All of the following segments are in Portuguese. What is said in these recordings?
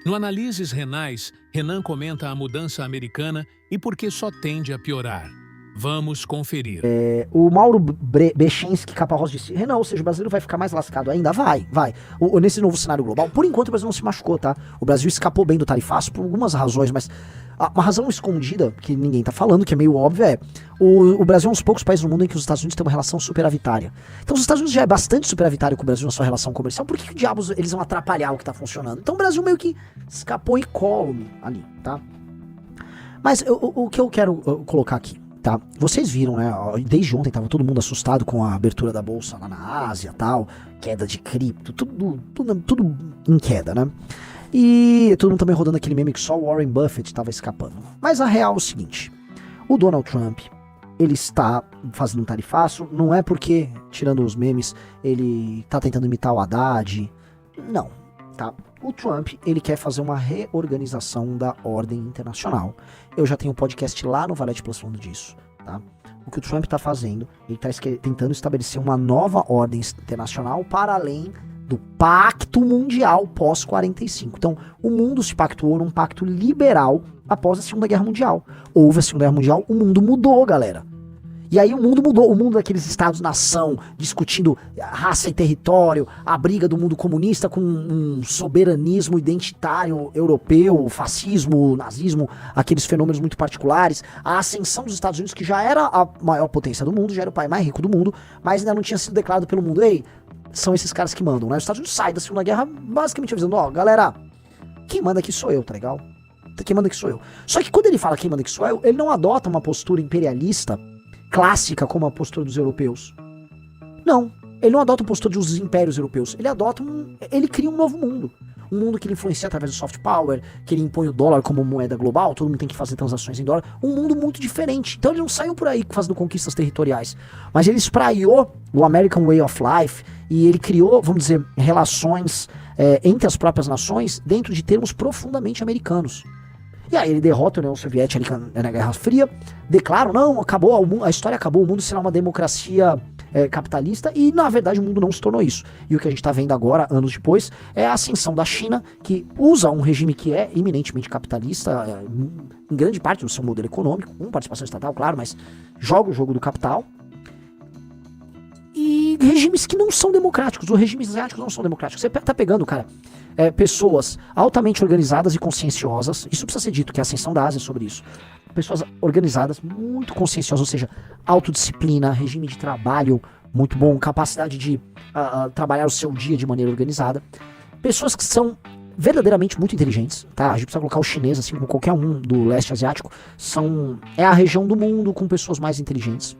No Análises Renais, Renan comenta a mudança americana e por que só tende a piorar. Vamos conferir. O Mauro Bechinski, Caparrós, disse: Renan, ou seja, o brasileiro vai ficar mais lascado ainda? Vai. Nesse novo cenário global, por enquanto o Brasil não se machucou, tá? O Brasil escapou bem do tarifaço por algumas razões, mas uma razão escondida, que ninguém tá falando, que é meio óbvia, o Brasil é um dos poucos países no mundo em que os Estados Unidos têm uma relação superavitária. Então, os Estados Unidos já é bastante superavitário com o Brasil na sua relação comercial, por que diabos eles vão atrapalhar o que tá funcionando? Então, o Brasil meio que escapou incólume ali, tá? Mas o que eu quero colocar aqui, tá? Vocês viram, né? Desde ontem tava todo mundo assustado com a abertura da bolsa lá na Ásia, tal, queda de cripto, tudo em queda, né? E todo mundo também rodando aquele meme que só o Warren Buffett tava escapando. Mas a real é o seguinte: o Donald Trump, ele está fazendo um tarifaço, não é porque, tirando os memes, ele tá tentando imitar o Haddad, não, tá? O Trump, ele quer fazer uma reorganização da ordem internacional. Eu já tenho um podcast lá no Valete Plus falando disso, tá? O que o Trump tá fazendo, ele tá tentando estabelecer uma nova ordem internacional para além do Pacto Mundial pós-45. Então, o mundo se pactuou num pacto liberal após a Segunda Guerra Mundial. Houve a Segunda Guerra Mundial, o mundo mudou, galera. E aí o mundo mudou, o mundo daqueles estados-nação, discutindo raça e território, a briga do mundo comunista com um soberanismo identitário europeu, fascismo, nazismo, aqueles fenômenos muito particulares, a ascensão dos Estados Unidos, que já era a maior potência do mundo, já era o país mais rico do mundo, mas ainda não tinha sido declarado pelo mundo. Ei, são esses caras que mandam, né? Os Estados Unidos saem da Segunda Guerra basicamente avisando: ó, galera, quem manda aqui sou eu, tá legal? Quem manda aqui sou eu. Só que quando ele fala quem manda aqui sou eu, ele não adota uma postura imperialista clássica como a postura dos europeus. Não, ele não adota a postura dos impérios europeus. Ele cria um novo mundo. Um mundo que ele influencia através do soft power, que ele impõe o dólar como moeda global, todo mundo tem que fazer transações em dólar. Um mundo muito diferente. Então ele não saiu por aí fazendo conquistas territoriais, mas ele espraiou o American Way of Life e ele criou, vamos dizer, relações entre as próprias nações dentro de termos profundamente americanos. E aí ele derrota a União Soviética na Guerra Fria, declara: não, acabou, a história acabou, o mundo será uma democracia capitalista, e na verdade o mundo não se tornou isso. E o que a gente está vendo agora, anos depois, é a ascensão da China, que usa um regime que é eminentemente capitalista, em grande parte do seu modelo econômico, com participação estatal, claro, mas joga o jogo do capital, e regimes que não são democráticos. Os regimes asiáticos não são democráticos. Você tá pegando, cara, pessoas altamente organizadas e conscienciosas. Isso precisa ser dito, que a ascensão da Ásia é sobre isso. Pessoas organizadas, muito conscienciosas, ou seja, autodisciplina, regime de trabalho muito bom, capacidade de trabalhar o seu dia de maneira organizada. Pessoas que são verdadeiramente muito inteligentes, tá? A gente precisa colocar o chinês, assim como qualquer um do leste asiático, é a região do mundo com pessoas mais inteligentes.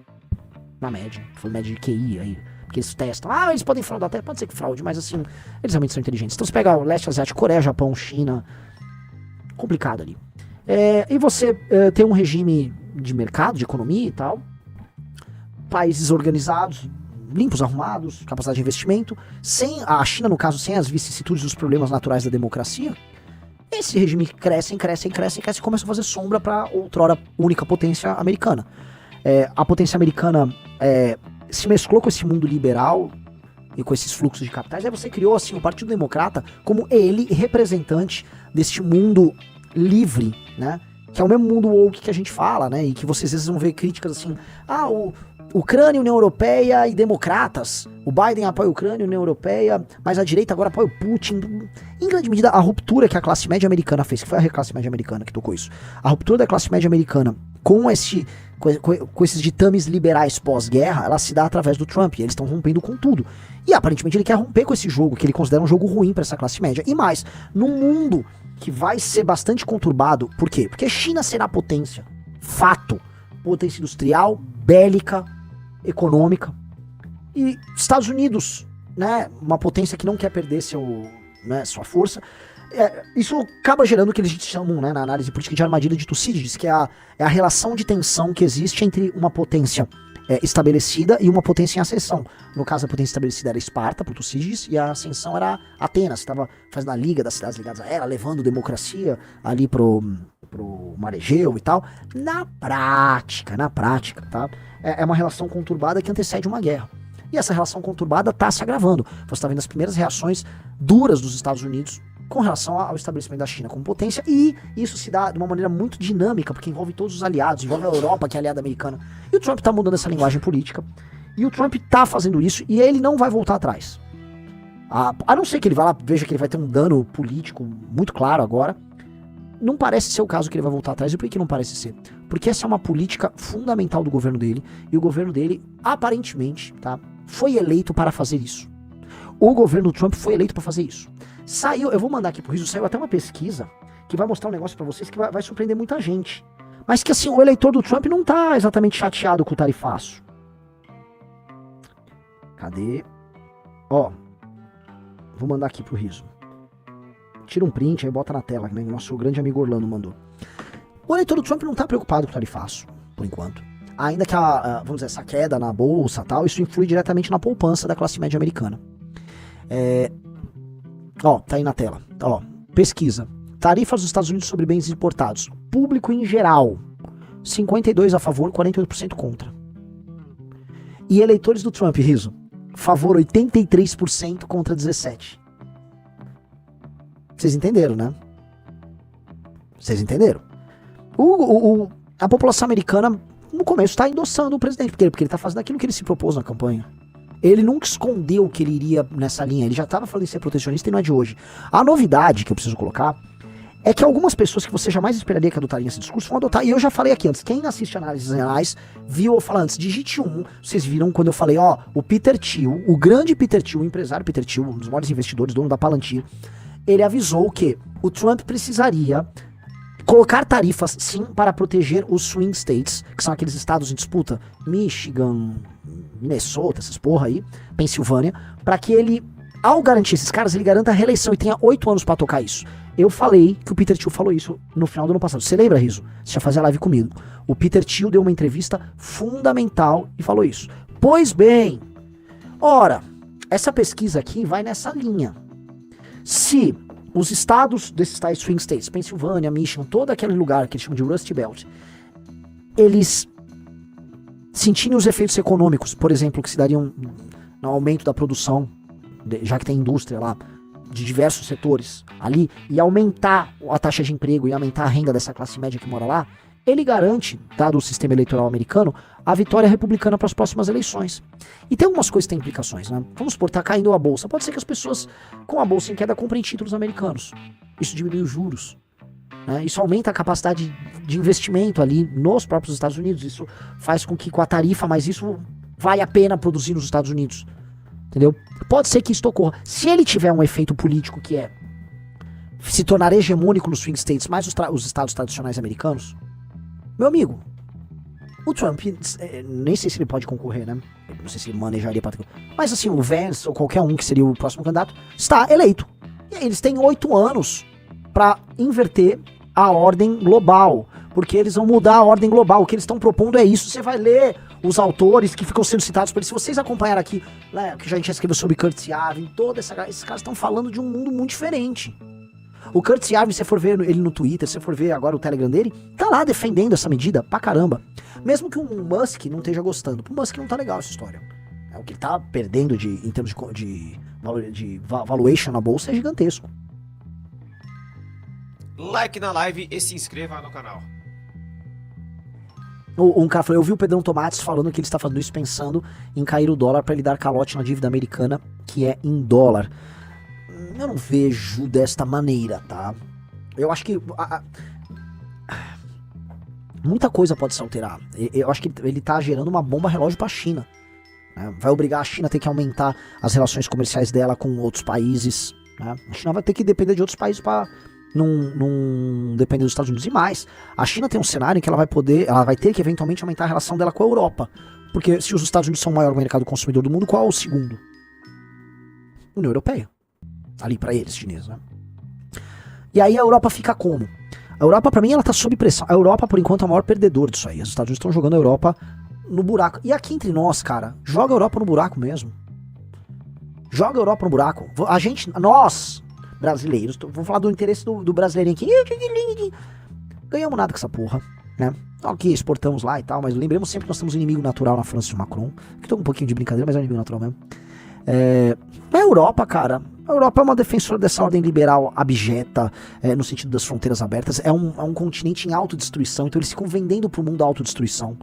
Na média, foi média de QI aí, porque eles testam, eles podem fraudar, até pode ser que fraude, mas assim, eles realmente são inteligentes. Então você pega o leste asiático, Coreia, Japão, China, complicado ali. E você tem um regime de mercado, de economia e tal, países organizados, limpos, arrumados, capacidade de investimento, sem a China, no caso, sem as vicissitudes dos problemas naturais da democracia. Esse regime cresce e começa a fazer sombra para outrora única potência americana. A potência americana se mesclou com esse mundo liberal e com esses fluxos de capitais. Aí você criou assim o Partido Democrata como ele representante deste mundo livre, né? Que é o mesmo mundo woke que a gente fala, né? E que vocês às vezes vão ver críticas assim: Ucrânia, União Europeia e democratas. O Biden apoia a Ucrânia, a União Europeia, mas a direita agora apoia o Putin. Em grande medida, a ruptura que a classe média americana fez, que foi a classe média americana que tocou isso, a ruptura da classe média americana com esses ditames liberais pós-guerra, ela se dá através do Trump, e eles estão rompendo com tudo. E aparentemente ele quer romper com esse jogo, que ele considera um jogo ruim para essa classe média. E mais, num mundo que vai ser bastante conturbado, por quê? Porque a China será potência, fato, potência industrial, bélica, econômica, e Estados Unidos, né, uma potência que não quer perder sua força. Isso acaba gerando o que eles chamam, né, na análise política de armadilha de Tucídides, que é a relação de tensão que existe entre uma potência estabelecida e uma potência em ascensão. No caso, a potência estabelecida era Esparta, por Tucídides, e a ascensão era Atenas, que estava fazendo a liga das cidades ligadas a ela, levando democracia ali pro Mar Egeu e tal. Na prática, tá? É uma relação conturbada que antecede uma guerra. E essa relação conturbada está se agravando. Você está vendo as primeiras reações duras dos Estados Unidos com relação ao estabelecimento da China como potência, e isso se dá de uma maneira muito dinâmica, porque envolve todos os aliados, envolve a Europa, que é aliada americana, e o Trump tá mudando essa linguagem política, e o Trump tá fazendo isso, e ele não vai voltar atrás. A não ser que ele vá lá, veja que ele vai ter um dano político muito claro agora, não parece ser o caso que ele vai voltar atrás. E por que não parece ser? Porque essa é uma política fundamental do governo dele, e o governo dele, aparentemente, tá, foi eleito para fazer isso. O governo Trump foi eleito para fazer isso. Saiu, eu vou mandar aqui pro Riso, saiu até uma pesquisa que vai mostrar um negócio pra vocês que vai surpreender muita gente. Mas que assim, o eleitor do Trump não tá exatamente chateado com o tarifaço. Cadê? Ó, vou mandar aqui pro Riso. Tira um print aí, bota na tela, né? Nosso grande amigo Orlando mandou. O eleitor do Trump não tá preocupado com o tarifaço, por enquanto. Ainda que vamos dizer, essa queda na bolsa e tal, isso influi diretamente na poupança da classe média americana. Ó, tá aí na tela. Ó, pesquisa. Tarifas dos Estados Unidos sobre bens importados. Público em geral. 52% a favor, 48% contra. E eleitores do Trump, Riso. Favor 83% contra 17%. Vocês entenderam, né? Vocês entenderam? A população americana, no começo, tá endossando o presidente. Por quê? Porque ele tá fazendo aquilo que ele se propôs na campanha. Ele nunca escondeu que ele iria nessa linha. Ele já estava falando em ser protecionista e não é de hoje. A novidade que eu preciso colocar é que algumas pessoas que você jamais esperaria que adotariam esse discurso vão adotar. E eu já falei aqui antes. Quem assiste análises renais viu eu falar antes. Digite 1. Vocês viram quando eu falei, ó, o Peter Thiel, o grande Peter Thiel, o empresário Peter Thiel, um dos maiores investidores, dono da Palantir, ele avisou que o Trump precisaria colocar tarifas, sim, para proteger os swing states, que são aqueles estados em disputa, Michigan, Minnesota, essas porra aí, Pensilvânia, para que ele, ao garantir esses caras, ele garanta a reeleição e tenha 8 anos para tocar isso. Eu falei que o Peter Thiel falou isso no final do ano passado. Você lembra, Riso? Você já fazia live comigo. O Peter Thiel deu uma entrevista fundamental e falou isso. Pois bem, ora, essa pesquisa aqui vai nessa linha. Se os estados desses tais swing states, Pensilvânia, Michigan, todo aquele lugar que eles chamam de Rust Belt, eles sentirem os efeitos econômicos, por exemplo, que se dariam no aumento da produção, já que tem indústria lá, de diversos setores ali, e aumentar a taxa de emprego e aumentar a renda dessa classe média que mora lá, ele garante, dado o sistema eleitoral americano, a vitória republicana para as próximas eleições. E tem algumas coisas que têm implicações, né? Vamos supor, tá caindo a bolsa. Pode ser que as pessoas com a bolsa em queda comprem títulos americanos. Isso diminui os juros, né? Isso aumenta a capacidade de investimento ali nos próprios Estados Unidos. Isso faz com que com a tarifa, mas isso vale a pena produzir nos Estados Unidos. Entendeu? Pode ser que isso ocorra. Se ele tiver um efeito político que é se tornar hegemônico nos swing states, mais os estados tradicionais americanos, meu amigo, o Trump, nem sei se ele pode concorrer, né? Não sei se ele manejaria para... Mas assim, o Vance ou qualquer um que seria o próximo candidato está eleito. E aí, eles têm 8 anos para inverter a ordem global, porque eles vão mudar a ordem global. O que eles estão propondo é isso. Você vai ler os autores que ficam sendo citados por eles. Se vocês acompanharem aqui, né, que a gente já escreveu sobre Curtis Yarvin, esses caras estão falando de um mundo muito diferente. O Curtis Yarvin, se você for ver ele no Twitter, se você for ver agora o Telegram dele, tá lá defendendo essa medida pra caramba. Mesmo que o Musk não esteja gostando. Pro Musk não tá legal essa história. O que ele tá perdendo em termos de valuation na bolsa é gigantesco. Like na live e se inscreva no canal. Um cara falou, eu vi o Pedrão Tomates falando que ele está fazendo isso pensando em cair o dólar para ele dar calote na dívida americana, que é em dólar. Eu não vejo desta maneira, tá? Eu acho que muita coisa pode se alterar. Eu acho que ele tá gerando uma bomba relógio pra China, né? Vai obrigar a China a ter que aumentar as relações comerciais dela com outros países, né? A China vai ter que depender de outros países para não depender dos Estados Unidos. E mais, a China tem um cenário em que ela vai ter que eventualmente aumentar a relação dela com a Europa. Porque se os Estados Unidos são o maior mercado consumidor do mundo, qual é o segundo? União Europeia. Ali pra eles, chineses, né? E aí a Europa fica como? A Europa, pra mim, ela tá sob pressão. A Europa, por enquanto, é o maior perdedor disso aí. Os Estados Unidos estão jogando a Europa no buraco. E aqui entre nós, cara, joga a Europa no buraco mesmo. Joga a Europa no buraco. A gente, nós, brasileiros, vamos falar do interesse do brasileirinho aqui. Ganhamos nada com essa porra, né? Ok, exportamos lá e tal, mas lembremos sempre que nós temos um inimigo natural na França de Macron. Que tô com um pouquinho de brincadeira, mas é um inimigo natural mesmo. A Europa, cara, a Europa é uma defensora dessa ordem liberal abjeta, no sentido das fronteiras abertas. É um continente em autodestruição, então eles ficam vendendo pro mundo a autodestruição.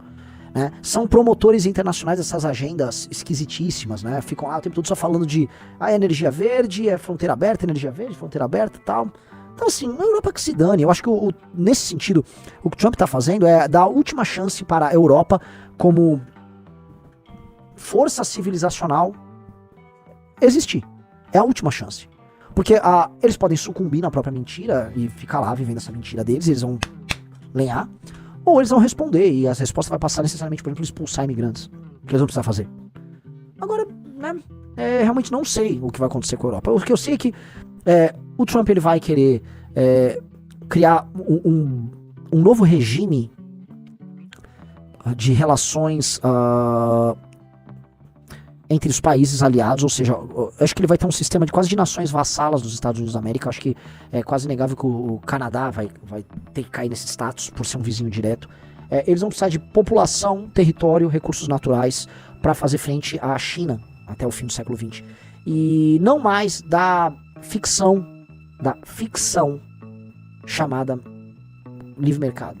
Né? São promotores internacionais dessas agendas esquisitíssimas, né? Ficam lá o tempo todo só falando de energia verde, fronteira aberta, energia verde, fronteira aberta e tal. Então, assim, a Europa que se dane. Eu acho que, nesse sentido, o que o Trump tá fazendo é dar a última chance para a Europa como força civilizacional existir. É a última chance. Porque eles podem sucumbir na própria mentira e ficar lá vivendo essa mentira deles, eles vão lenhar, ou eles vão responder, e a resposta vai passar necessariamente, por exemplo, expulsar imigrantes, que eles vão precisar fazer. Agora, né, realmente não sei o que vai acontecer com a Europa. O que eu sei é que o Trump ele vai querer criar um novo regime de relações entre os países aliados, ou seja, acho que ele vai ter um sistema de quase de nações vassalas dos Estados Unidos da América. Acho que é quase inegável que o Canadá vai ter que cair nesse status por ser um vizinho direto. Eles vão precisar de população, território, recursos naturais para fazer frente à China até o fim do século XX. E não mais da ficção chamada livre mercado.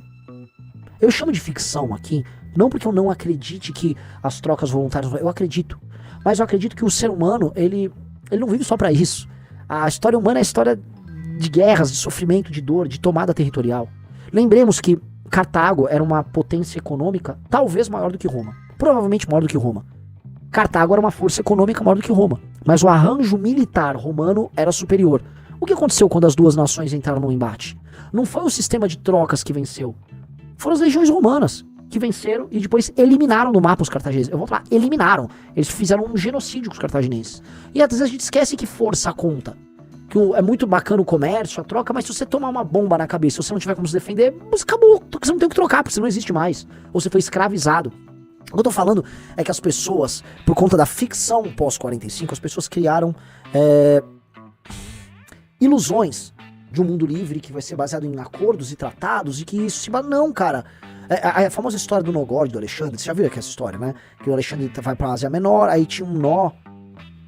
Eu chamo de ficção aqui, não porque eu não acredite que as trocas voluntárias... Eu acredito. Mas eu acredito que o ser humano, ele não vive só pra isso. A história humana é a história de guerras, de sofrimento, de dor, de tomada territorial. Lembremos que Cartago era uma potência econômica talvez maior do que Roma. Provavelmente maior do que Roma. Cartago era uma força econômica maior do que Roma. Mas o arranjo militar romano era superior. O que aconteceu quando as duas nações entraram no embate? Não foi o sistema de trocas que venceu. Foram as legiões romanas que venceram e depois eliminaram do mapa os cartagineses. Eu vou falar, eliminaram. Eles fizeram um genocídio com os cartagineses. E às vezes a gente esquece que força conta. Que é muito bacana o comércio, a troca, mas se você tomar uma bomba na cabeça, se você não tiver como se defender, você acabou. Você não tem o que trocar, porque você não existe mais. Ou você foi escravizado. O que eu tô falando é que as pessoas, por conta da ficção pós-45, as pessoas criaram ilusões de um mundo livre que vai ser baseado em acordos e tratados e que isso se... Não, cara. A famosa história do nó górdio do Alexandre, você já viu aqui essa história, né? Que o Alexandre vai pra Ásia Menor, aí tinha um nó,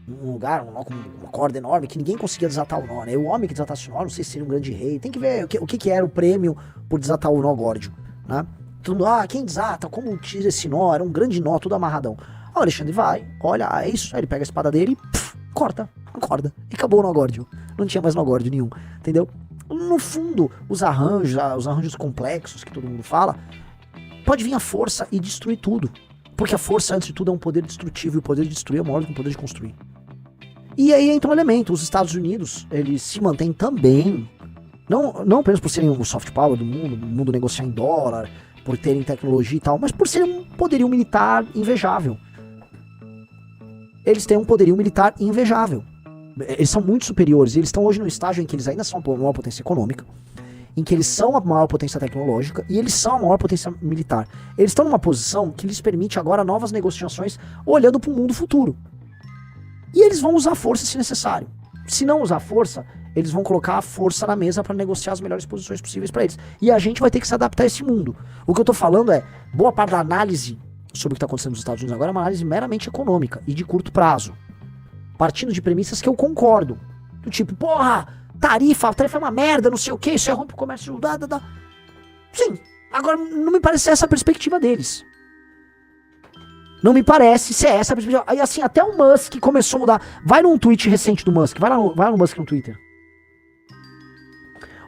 um lugar, um nó com uma corda enorme, que ninguém conseguia desatar o nó, né? O homem que desatasse o nó, não sei se seria um grande rei, tem que ver o que era o prêmio por desatar o nó górdio, né? Todo mundo, quem desata, como tira esse nó, era um grande nó, tudo amarradão. Aí o Alexandre vai, olha, é isso, aí ele pega a espada dele e corta a corda, e acabou o nó górdio. Não tinha mais nó górdio nenhum, entendeu? No fundo, os arranjos complexos que todo mundo fala, pode vir a força e destruir tudo. Porque a força, antes de tudo, é um poder destrutivo, e o poder de destruir é maior do que o poder de construir. E aí entra um elemento, os Estados Unidos, eles se mantêm também, não apenas por serem o soft power do mundo negociar em dólar, por terem tecnologia e tal, mas por serem um poderio militar invejável. Eles têm um poderio militar invejável. Eles são muito superiores, e eles estão hoje no estágio em que eles ainda são a maior potência econômica, em que eles são a maior potência tecnológica e eles são a maior potência militar. Eles estão numa posição que lhes permite agora novas negociações olhando para o mundo futuro. E eles vão usar força se necessário. Se não usar força, eles vão colocar a força na mesa para negociar as melhores posições possíveis para eles. E a gente vai ter que se adaptar a esse mundo. O que eu tô falando é, boa parte da análise sobre o que está acontecendo nos Estados Unidos agora é uma análise meramente econômica e de curto prazo. Partindo de premissas que eu concordo. Do tipo, porra, tarifa é uma merda, não sei o que, isso é ruim pro comércio. Sim, agora não me parece ser essa a perspectiva deles. Não me parece ser essa a perspectiva. Aí assim, até o Musk começou a mudar. Vai num tweet recente do Musk, vai lá no Musk no Twitter.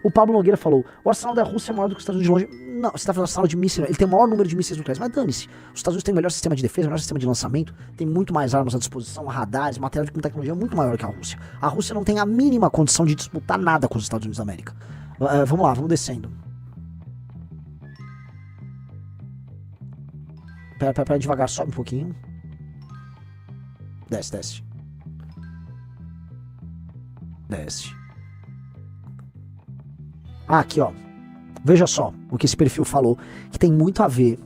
O Pablo Nogueira falou, o arsenal da Rússia é maior do que os Estados Unidos de longe. Não, você tá falando arsenal de mísseis, ele tem o maior número de mísseis nucleares, mas dane-se. Os Estados Unidos têm o melhor sistema de defesa, o melhor sistema de lançamento, tem muito mais armas à disposição, radares, material de tecnologia muito maior que a Rússia. A Rússia não tem a mínima condição de disputar nada com os Estados Unidos da América. Vamos lá, vamos descendo. Pera, devagar, sobe um pouquinho. Desce. Aqui, ó. Veja só o que esse perfil falou, que tem muito a ver.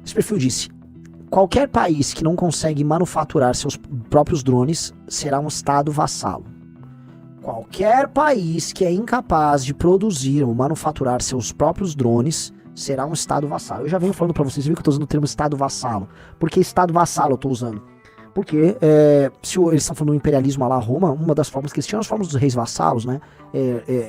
Esse perfil disse: qualquer país que não consegue manufaturar seus próprios drones será um estado vassalo. Qualquer país que é incapaz de produzir ou manufaturar seus próprios drones será um estado vassalo. Eu já venho falando pra vocês, viu que eu tô usando o termo estado vassalo. Por que estado vassalo eu tô usando? Porque se eles estão falando do imperialismo lá, Roma, uma das formas que eles tinham as formas dos reis vassalos, né?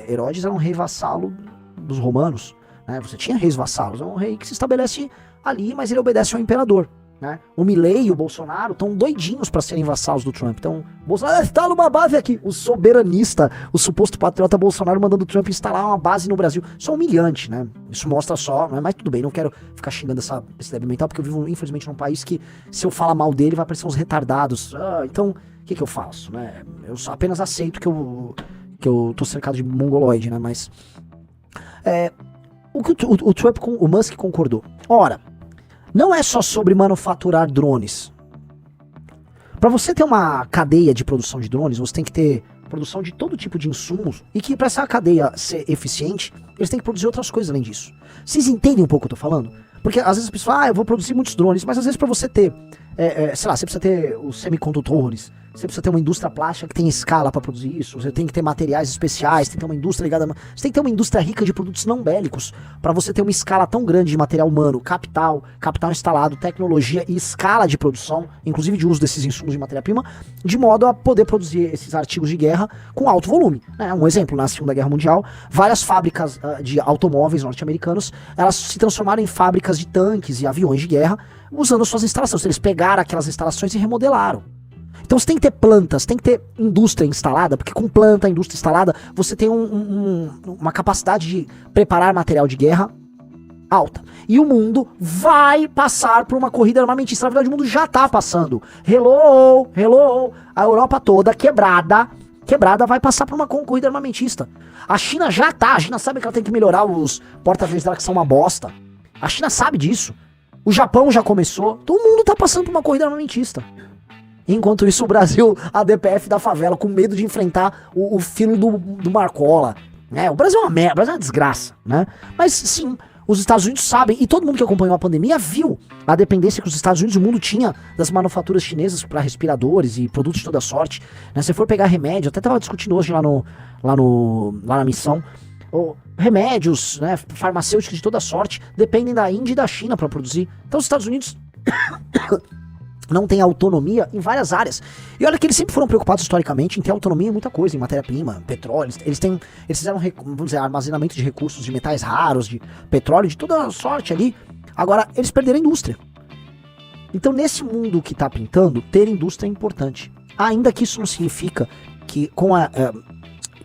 Herodes era um rei vassalo dos romanos, né? Você tinha reis vassalos, é um rei que se estabelece ali, mas ele obedece ao imperador, né? O Milei e o Bolsonaro estão doidinhos para serem vassalos do Trump. Então, Bolsonaro está numa base aqui. O soberanista, o suposto patriota Bolsonaro mandando o Trump instalar uma base no Brasil. Isso é humilhante, né? Isso mostra só, né? Mas tudo bem, não quero ficar xingando esse débil mental, porque eu vivo, infelizmente, num país que, se eu falar mal dele, vai parecer uns retardados. Então, o que eu faço, né? Eu só apenas aceito que eu tô cercado de mongoloide, né? Mas o Trump com o Musk concordou. Ora, não é só sobre manufaturar drones. Para você ter uma cadeia de produção de drones, você tem que ter produção de todo tipo de insumos, e que para essa cadeia ser eficiente, eles têm que produzir outras coisas além disso. Vocês entendem um pouco o que eu tô falando? Porque às vezes as pessoas falam, eu vou produzir muitos drones, mas às vezes para você ter, sei lá, você precisa ter os semicondutores, você precisa ter uma indústria plástica que tem escala para produzir isso, você tem que ter materiais especiais, tem que ter uma indústria ligada, você tem que ter uma indústria rica de produtos não bélicos para você ter uma escala tão grande de material humano, capital instalado, tecnologia e escala de produção, inclusive de uso desses insumos de matéria-prima, de modo a poder produzir esses artigos de guerra com alto volume, né? Um exemplo, na Segunda Guerra Mundial, várias fábricas de automóveis norte-americanos, elas se transformaram em fábricas de tanques e aviões de guerra usando suas instalações. Eles pegaram aquelas instalações e remodelaram. Então você tem que ter plantas, tem que ter indústria instalada, porque com planta, indústria instalada, você tem uma capacidade de preparar material de guerra alta. E o mundo vai passar por uma corrida armamentista. Na verdade, o mundo já tá passando. Hello! A Europa toda quebrada vai passar por uma corrida armamentista. A China a China sabe que ela tem que melhorar os porta-aviões dela, que são uma bosta. A China sabe disso. O Japão já começou. Todo mundo tá passando por uma corrida armamentista. Enquanto isso, o Brasil, a DPF da favela, com medo de enfrentar o filho do Marcola. Né? O Brasil é uma merda, o Brasil é uma desgraça. Né? Mas sim, os Estados Unidos sabem, e todo mundo que acompanhou a pandemia viu a dependência que os Estados Unidos e o mundo tinha das manufaturas chinesas para respiradores e produtos de toda sorte. Né? Se for pegar remédio, até tava discutindo hoje lá na missão, remédios, né, farmacêuticos de toda sorte, dependem da Índia e da China para produzir. Então os Estados Unidos não tem autonomia em várias áreas. E olha que eles sempre foram preocupados historicamente em ter autonomia em muita coisa, em matéria-prima, petróleo. Eles fizeram, vamos dizer, armazenamento de recursos, de metais raros, de petróleo, de toda sorte ali. Agora, eles perderam a indústria. Então, nesse mundo que tá pintando, ter indústria é importante. Ainda que isso não significa que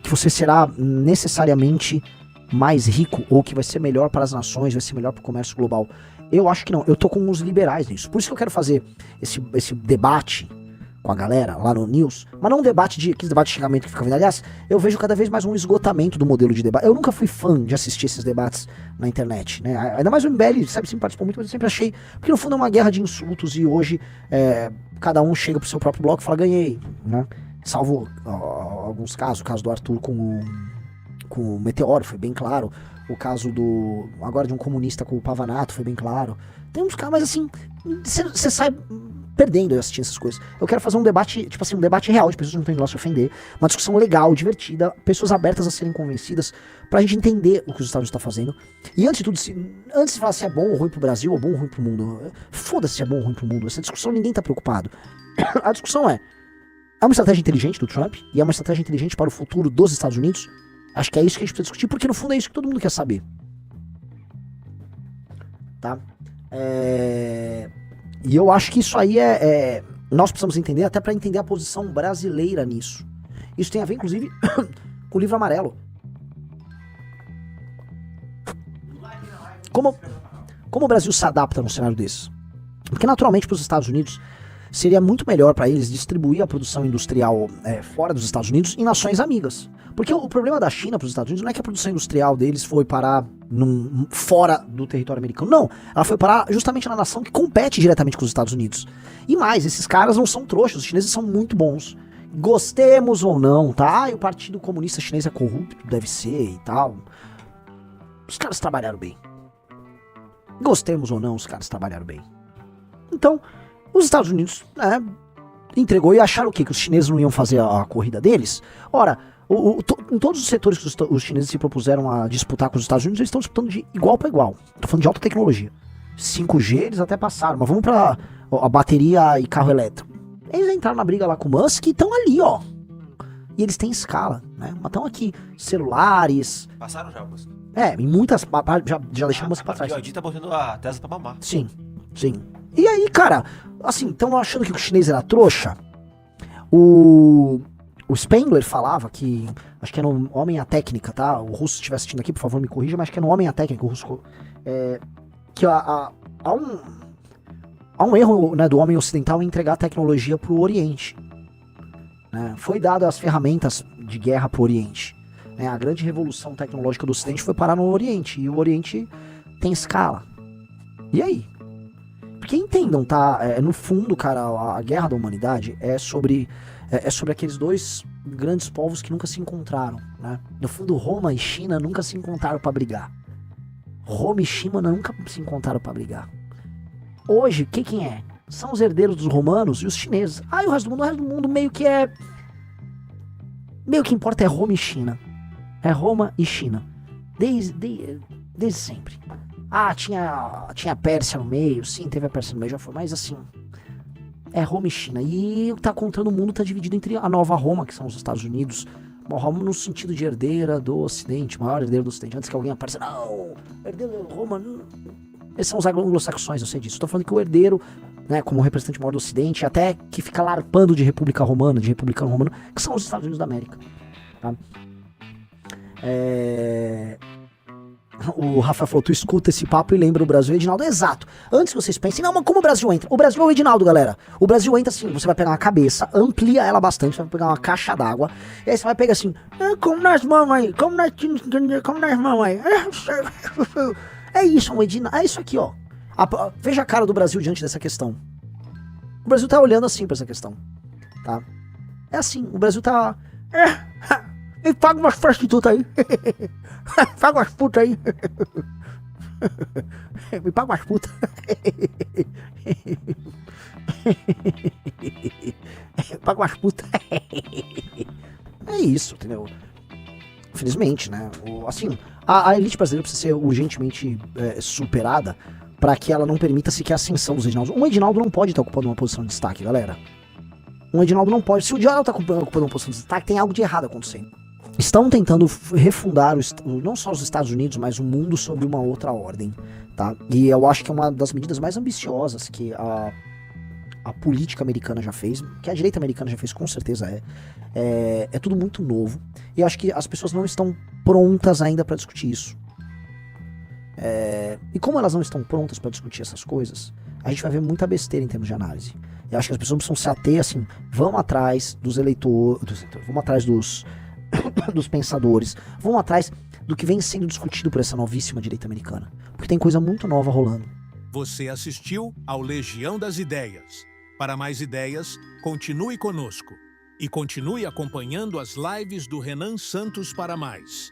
que você será necessariamente mais rico, ou que vai ser melhor para as nações, vai ser melhor para o comércio global. Eu acho que não, eu tô com uns liberais nisso. Por isso que eu quero fazer esse debate com a galera lá no News, mas não um debate aquele debate de xingamento que fica vindo. Aliás, eu vejo cada vez mais um esgotamento do modelo de debate. Eu nunca fui fã de assistir esses debates na internet, né? Ainda mais o MBL, sabe, sempre participou muito, mas eu sempre achei, porque no fundo é uma guerra de insultos e hoje cada um chega pro seu próprio bloco e fala, ganhei, né? Salvo alguns casos, o caso do Arthur com o Meteoro, foi bem claro. O caso agora de um comunista com o Pavanato, foi bem claro. Tem uns caras, mas assim, você sai perdendo assistindo essas coisas. Eu quero fazer um debate, tipo assim, um debate real, de pessoas que não estão indo lá se ofender, uma discussão legal, divertida, pessoas abertas a serem convencidas, pra gente entender o que os Estados Unidos estão fazendo. E antes de tudo, antes de falar se é bom ou ruim pro Brasil, ou bom ou ruim pro mundo, foda-se se é bom ou ruim pro mundo, essa discussão ninguém tá preocupado. A discussão é uma estratégia inteligente do Trump, e é uma estratégia inteligente para o futuro dos Estados Unidos. Acho que é isso que a gente precisa discutir, porque no fundo é isso que todo mundo quer saber. Tá? E eu acho que isso aí nós precisamos entender, até para entender a posição brasileira nisso. Isso tem a ver, inclusive, com o livro amarelo. Como o Brasil se adapta num cenário desse? Porque, naturalmente, para os Estados Unidos, seria muito melhor para eles distribuir a produção industrial fora dos Estados Unidos em nações amigas. Porque o problema da China para os Estados Unidos não é que a produção industrial deles foi parar fora do território americano. Não, ela foi parar justamente na nação que compete diretamente com os Estados Unidos. E mais, esses caras não são trouxas, os chineses são muito bons. Gostemos ou não, tá? E o Partido Comunista Chinês é corrupto, deve ser e tal. Os caras trabalharam bem. Gostemos ou não, os caras trabalharam bem. Então, os Estados Unidos entregou e acharam o quê? Que os chineses não iam fazer a corrida deles? Ora, em todos os setores que os chineses se propuseram a disputar com os Estados Unidos, eles estão disputando de igual para igual. Estou falando de alta tecnologia. 5G eles até passaram, mas vamos para a bateria e carro elétrico. Eles entraram na briga lá com o Musk e estão ali, ó. E eles têm escala, né? Mas estão aqui, celulares... Passaram já, Musk. Em muitas... Já deixamos Musk pra trás. O Adi tá botando a Tesla pra mamar. Sim. E aí, cara, assim, estão achando que o chinês era trouxa? O Spengler falava que, acho que é no Homem à Técnica, tá? O russo estiver assistindo aqui, por favor, me corrija, mas acho que é no Homem à Técnica, o russo... que há um erro, né, do homem ocidental em entregar a tecnologia pro Oriente. Né? Foi dado as ferramentas de guerra pro Oriente. Né? A grande revolução tecnológica do Ocidente foi parar no Oriente, e o Oriente tem escala. E aí? Porque entendam, tá? No fundo, cara, a guerra da humanidade é sobre aqueles dois grandes povos que nunca se encontraram, né? No fundo, Roma e China nunca se encontraram pra brigar. Roma e China nunca se encontraram pra brigar. Hoje, quem é? São os herdeiros dos romanos e os chineses. E o resto do mundo meio que é... Meio que importa é Roma e China. É Roma e China. Desde sempre. Tinha a Pérsia no meio, sim, teve a Pérsia no meio, já foi, mas assim, é Roma e China. E o que tá contando o mundo tá dividido entre a nova Roma, que são os Estados Unidos, uma Roma no sentido de herdeira do Ocidente, maior herdeiro do Ocidente, antes que alguém apareça, não, herdeiro da Roma, não. Esses são os anglo-saxões, eu sei disso. Tô falando que o herdeiro, né, como representante maior do Ocidente, até que fica larpando de República Romana, de republicano romano, que são os Estados Unidos da América, tá? O Rafa falou, tu escuta esse papo e lembra o Brasil e o Edinaldo. Exato. Antes que vocês pensem, não, mas como o Brasil entra? O Brasil é o Edinaldo, galera. O Brasil entra assim, você vai pegar uma cabeça, amplia ela bastante, você vai pegar uma caixa d'água, e aí você vai pegar assim, como nas mãos aí, como nas mãos aí. É isso, um Edinaldo. É isso aqui, ó. Veja a cara do Brasil diante dessa questão. O Brasil tá olhando assim pra essa questão, tá? É assim, o Brasil tá... Me paga umas prostitutas aí. Paga umas putas aí. Me paga umas putas. Paga umas putas. É isso, entendeu? Infelizmente, né? Assim, a elite brasileira precisa ser urgentemente superada para que ela não permita sequer a ascensão dos Edinaldos. Um Edinaldo não pode estar ocupando uma posição de destaque, galera. Um Edinaldo não pode. Se o Edinaldo está ocupando uma posição de destaque, tem algo de errado acontecendo. Estão tentando refundar não só os Estados Unidos, mas o mundo sob uma outra ordem, tá? E eu acho que é uma das medidas mais ambiciosas que a política americana já fez, que a direita americana já fez, com certeza é tudo muito novo, e eu acho que as pessoas não estão prontas ainda para discutir isso. E como elas não estão prontas para discutir essas coisas, a gente vai ver muita besteira em termos de análise. Eu acho que as pessoas precisam se ater, assim, vão atrás dos eleitores, vão atrás dos pensadores, vão atrás do que vem sendo discutido por essa novíssima direita americana, porque tem coisa muito nova rolando. Você assistiu ao Legião das Ideias. Para mais ideias, continue conosco e continue acompanhando as lives do Renan Santos para mais.